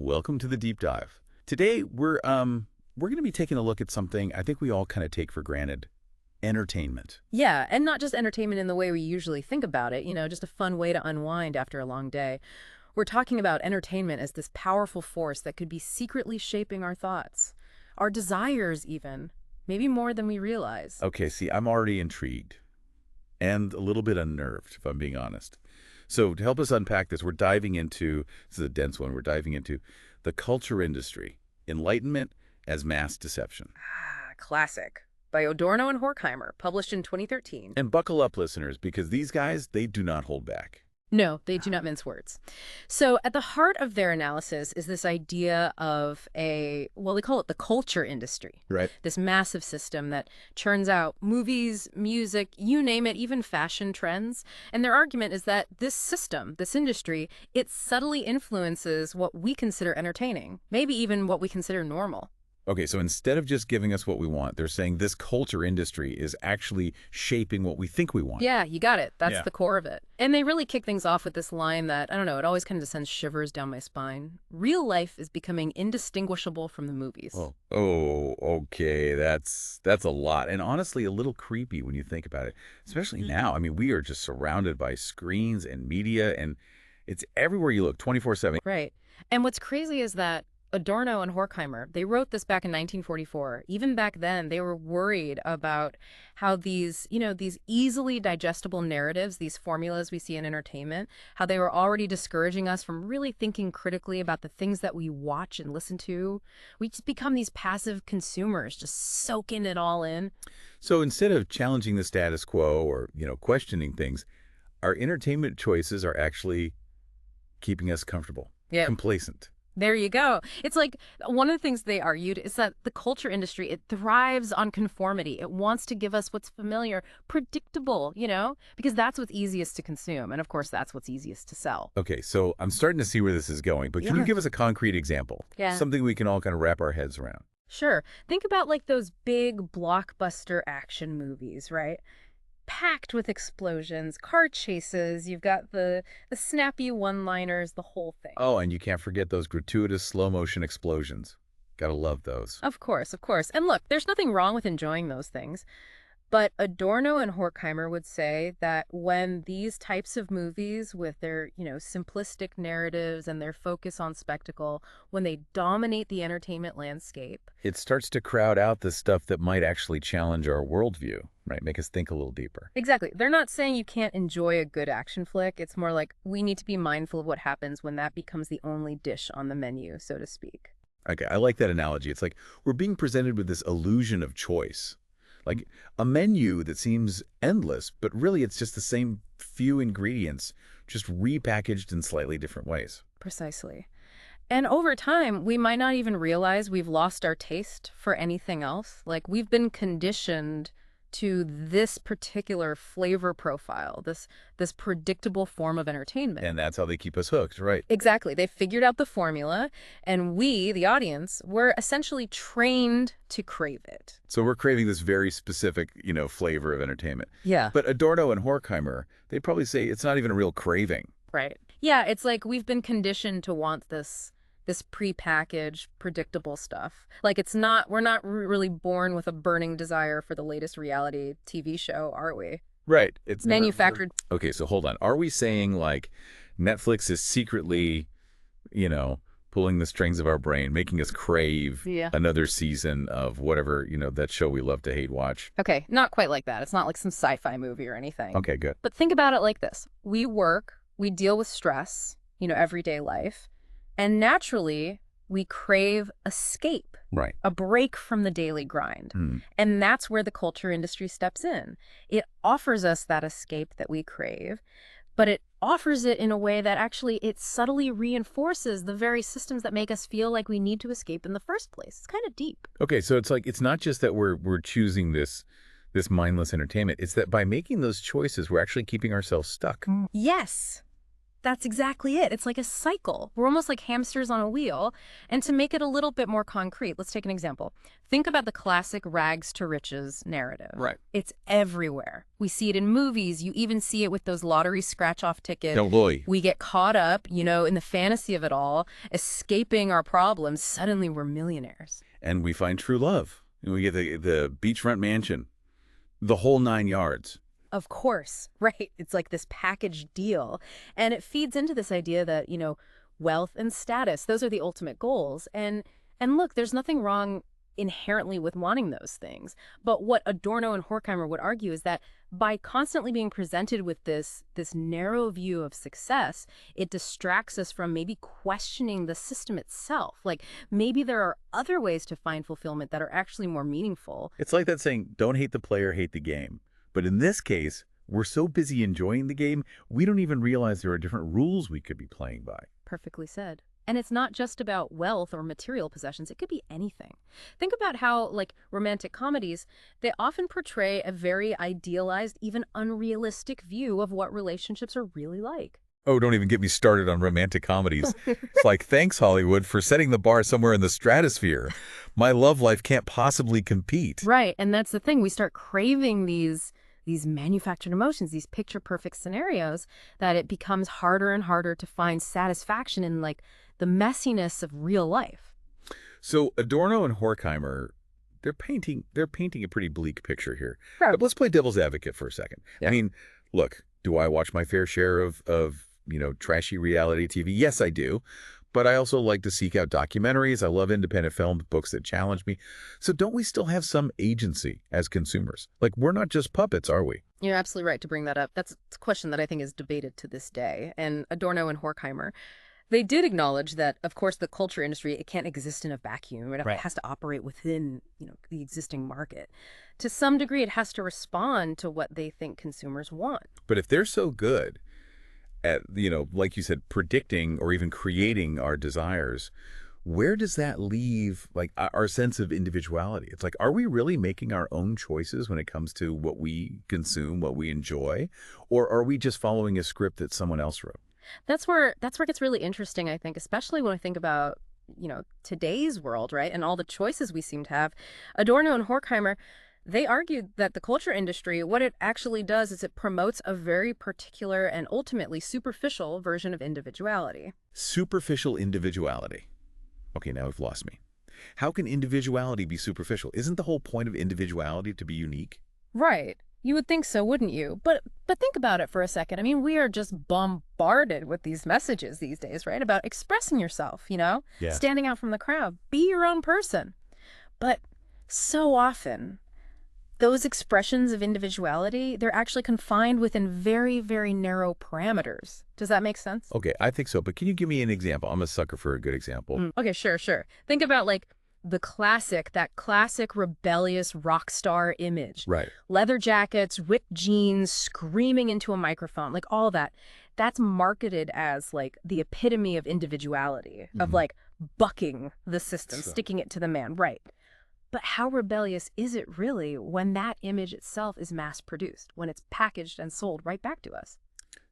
Welcome to the deep dive. Today we're going to be taking a look at something I think we all kind of take for granted. Entertainment. Yeah, and not just entertainment in the way we usually think about it, just a fun way to unwind after a long day. We're talking about entertainment as this powerful force that could be secretly shaping our thoughts, our desires even, maybe more than we realize. Okay, see, I'm already intrigued and a little bit unnerved, if I'm being honest. So to help us unpack this, we're diving into, this is a dense one, we're diving into the culture industry, Enlightenment as mass deception. Classic. By Adorno and Horkheimer, published in 2013. And buckle up, listeners, because these guys, they do not hold back. No, they do not mince words. So at the heart of their analysis is this idea of they call it the culture industry. Right. This massive system that churns out movies, music, you name it, even fashion trends. And their argument is that this system, this industry, it subtly influences what we consider entertaining, maybe even what we consider normal. Okay, so instead of just giving us what we want, they're saying this culture industry is actually shaping what we think we want. Yeah, you got it. That's Yeah. the core of it. And they really kick things off with this line that, I don't know, it always kind of sends shivers down my spine. Real life is becoming indistinguishable from the movies. Oh, okay, that's a lot. And honestly, a little creepy when you think about it, especially now. I mean, we are just surrounded by screens and media, and it's everywhere you look, 24/7. Right. And what's crazy is that Adorno and Horkheimer, they wrote this back in 1944. Even back then, they were worried about how these easily digestible narratives, these formulas we see in entertainment, how they were already discouraging us from really thinking critically about the things that we watch and listen to. We just become these passive consumers, just soaking it all in. So instead of challenging the status quo or, questioning things, our entertainment choices are actually keeping us comfortable, Yeah. complacent. There you go. It's like one of the things they argued is that the culture industry, it thrives on conformity. It wants to give us what's familiar, predictable, because that's what's easiest to consume. And of course, that's what's easiest to sell. Okay, so I'm starting to see where this is going, but can you Yeah. give us a concrete example? Yeah. Something we can all kind of wrap our heads around. Sure. Think about like those big blockbuster action movies, right? Packed with explosions, car chases, you've got the snappy one-liners, the whole thing. Oh, and you can't forget those gratuitous slow-motion explosions. Gotta love those. Of course, of course. And look, there's nothing wrong with enjoying those things. But Adorno and Horkheimer would say that when these types of movies with their, simplistic narratives and their focus on spectacle, when they dominate the entertainment landscape. It starts to crowd out the stuff that might actually challenge our worldview, right? Make us think a little deeper. Exactly. They're not saying you can't enjoy a good action flick. It's more like we need to be mindful of what happens when that becomes the only dish on the menu, so to speak. Okay, I like that analogy. It's like we're being presented with this illusion of choice. Like a menu that seems endless, but really it's just the same few ingredients, just repackaged in slightly different ways. Precisely. And over time, we might not even realize we've lost our taste for anything else. Like we've been conditioned to this particular flavor profile, this predictable form of entertainment. And that's how they keep us hooked, right? Exactly. They figured out the formula, and we, the audience, were essentially trained to crave it. So we're craving this very specific, flavor of entertainment. Yeah. But Adorno and Horkheimer, they probably say it's not even a real craving. Right. Yeah, it's like we've been conditioned to want this prepackaged, predictable stuff. Like we're not really born with a burning desire for the latest reality TV show, are we? Right. It's Manufactured. Okay, so hold on. Are we saying like Netflix is secretly, pulling the strings of our brain, making us crave another season of whatever, that show we love to hate watch? Okay, not quite like that. It's not like some sci-fi movie or anything. Okay, good. But think about it like this. We work, we deal with stress, everyday life. And naturally, we crave escape, Right. a break from the daily grind. And that's where the culture industry steps in. It offers us that escape that we crave, but it offers it in a way that actually it subtly reinforces the very systems that make us feel like we need to escape in the first place. It's kind of deep. Okay, so it's like it's not just that we're choosing this mindless entertainment. It's that by making those choices, we're actually keeping ourselves stuck. Yes. That's exactly it. It's like a cycle. We're almost like hamsters on a wheel. And to make it a little bit more concrete, let's take an example. Think about the classic rags to riches narrative. Right. It's everywhere. We see it in movies. You even see it with those lottery scratch-off tickets. Oh, boy. We get caught up, in the fantasy of it all, escaping our problems. Suddenly we're millionaires. And we find true love. And we get the beachfront mansion, the whole 9 yards. Of course, right. It's like this package deal. And it feeds into this idea that, wealth and status, those are the ultimate goals. And look, there's nothing wrong inherently with wanting those things. But what Adorno and Horkheimer would argue is that by constantly being presented with this narrow view of success, it distracts us from maybe questioning the system itself. Like maybe there are other ways to find fulfillment that are actually more meaningful. It's like that saying, don't hate the player, hate the game. But in this case, we're so busy enjoying the game, we don't even realize there are different rules we could be playing by. Perfectly said. And it's not just about wealth or material possessions. It could be anything. Think about how, like, romantic comedies, they often portray a very idealized, even unrealistic view of what relationships are really like. Oh, don't even get me started on romantic comedies. It's like, thanks, Hollywood, for setting the bar somewhere in the stratosphere. My love life can't possibly compete. Right, and that's the thing. We start craving these manufactured emotions, these picture-perfect scenarios, that it becomes harder and harder to find satisfaction in, like, the messiness of real life. So Adorno and Horkheimer, they're painting a pretty bleak picture here. Right. But let's play devil's advocate for a second. Yeah. I mean, look, do I watch my fair share of trashy reality TV? Yes, I do. But I also like to seek out documentaries. I love independent films, books that challenge me. So don't we still have some agency as consumers? Like, we're not just puppets, are we? You're absolutely right to bring that up. That's a question that I think is debated to this day. And Adorno and Horkheimer, they did acknowledge that, of course, the culture industry, it can't exist in a vacuum. It has to operate within, the existing market. To some degree, it has to respond to what they think consumers want. But if they're so good at, like you said, predicting or even creating our desires, where does that leave, like, our sense of individuality? It's like, are we really making our own choices when it comes to what we consume, what we enjoy? Or are we just following a script that someone else wrote? That's where it gets really interesting, I think, especially when I think about, today's world, right? And all the choices we seem to have. Adorno and Horkheimer, they argued that the culture industry, what it actually does is it promotes a very particular and ultimately superficial version of individuality. Superficial individuality. Okay, now you've lost me. How can individuality be superficial? Isn't the whole point of individuality to be unique? Right. You would think so, wouldn't you? But think about it for a second. I mean, we are just bombarded with these messages these days, right? About expressing yourself, Yeah. Standing out from the crowd. Be your own person. But so often, those expressions of individuality, they're actually confined within very, very narrow parameters. Does that make sense? Okay, I think so. But can you give me an example? I'm a sucker for a good example. Okay, sure. Think about, like, that classic rebellious rock star image. Right. Leather jackets, ripped jeans, screaming into a microphone, like all that. That's marketed as, like, the epitome of individuality, of, like, bucking the system, sticking it to the man. Right. But how rebellious is it really when that image itself is mass-produced, when it's packaged and sold right back to us?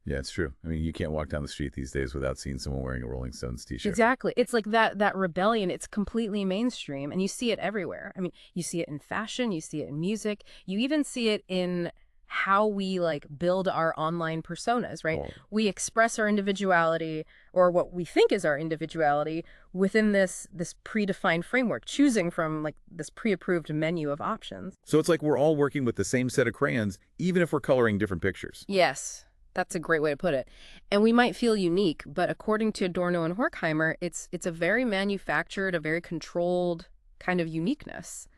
Yeah, it's true. I mean, you can't walk down the street these days without seeing someone wearing a Rolling Stones t-shirt. Exactly. It's like that rebellion, it's completely mainstream, and you see it everywhere. I mean, you see it in fashion, you see it in music, you even see it in how we, like, build our online personas, right? Oh. We express our individuality, or what we think is our individuality, within this predefined framework, choosing from, like, this pre-approved menu of options. So it's like we're all working with the same set of crayons, even if we're coloring different pictures. Yes. That's a great way to put it. And we might feel unique, but according to Adorno and Horkheimer, it's a very manufactured, a very controlled kind of uniqueness.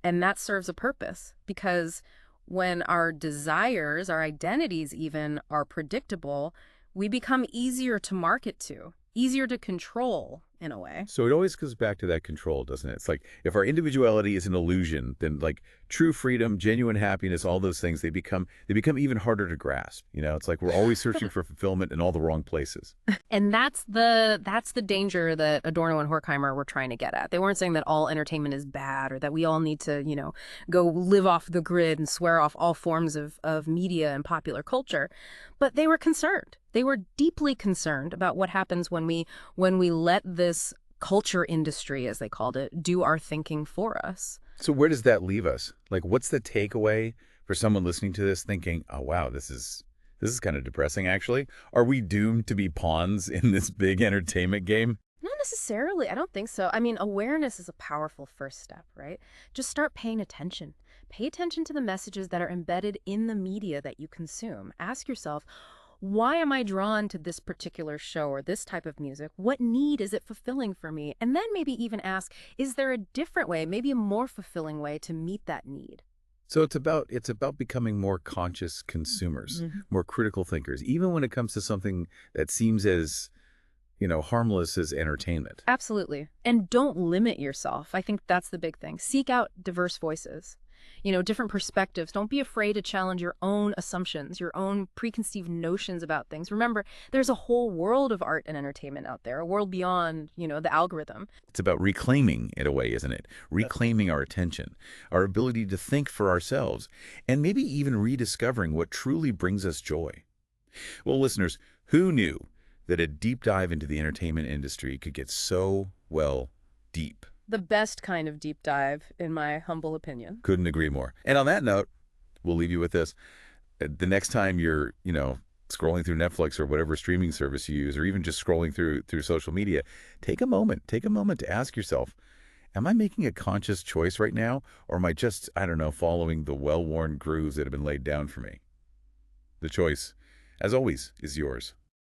And that serves a purpose, because when our desires, our identities even, are predictable, we become easier to market to, easier to control, in a way. So it always goes back to that control, doesn't it? It's like if our individuality is an illusion, then like true freedom, genuine happiness, all those things, they become even harder to grasp. It's like we're always searching for fulfillment in all the wrong places. And that's the danger that Adorno and Horkheimer were trying to get at. They weren't saying that all entertainment is bad or that we all need to, go live off the grid and swear off all forms of media and popular culture. But they were concerned. They were deeply concerned about what happens when we let this culture industry, as they called it, do our thinking for us. So where does that leave us? Like, what's the takeaway for someone listening to this thinking, oh, wow, this is kind of depressing, actually? Are we doomed to be pawns in this big entertainment game? Not necessarily. I don't think so. I mean, awareness is a powerful first step, right? Just start paying attention. Pay attention to the messages that are embedded in the media that you consume. Ask yourself, why am I drawn to this particular show or this type of music? What need is it fulfilling for me? And then maybe even ask, is there a different way, maybe a more fulfilling way to meet that need? So it's about becoming more conscious consumers, more critical thinkers, even when it comes to something that seems as, harmless as entertainment. Absolutely. And don't limit yourself. I think that's the big thing. Seek out diverse voices, different perspectives. Don't be afraid to challenge your own assumptions, your own preconceived notions about things. Remember, there's a whole world of art and entertainment out there, a world beyond, the algorithm. It's about reclaiming, in a way, isn't it? Reclaiming our attention, our ability to think for ourselves, and maybe even rediscovering what truly brings us joy. Well, listeners, who knew that a deep dive into the entertainment industry could get so, well, deep? The best kind of deep dive, in my humble opinion. Couldn't agree more. And on that note, we'll leave you with this. The next time you're, scrolling through Netflix or whatever streaming service you use, or even just scrolling through social media, take a moment to ask yourself, am I making a conscious choice right now? Or am I just, I don't know, following the well-worn grooves that have been laid down for me? The choice, as always, is yours.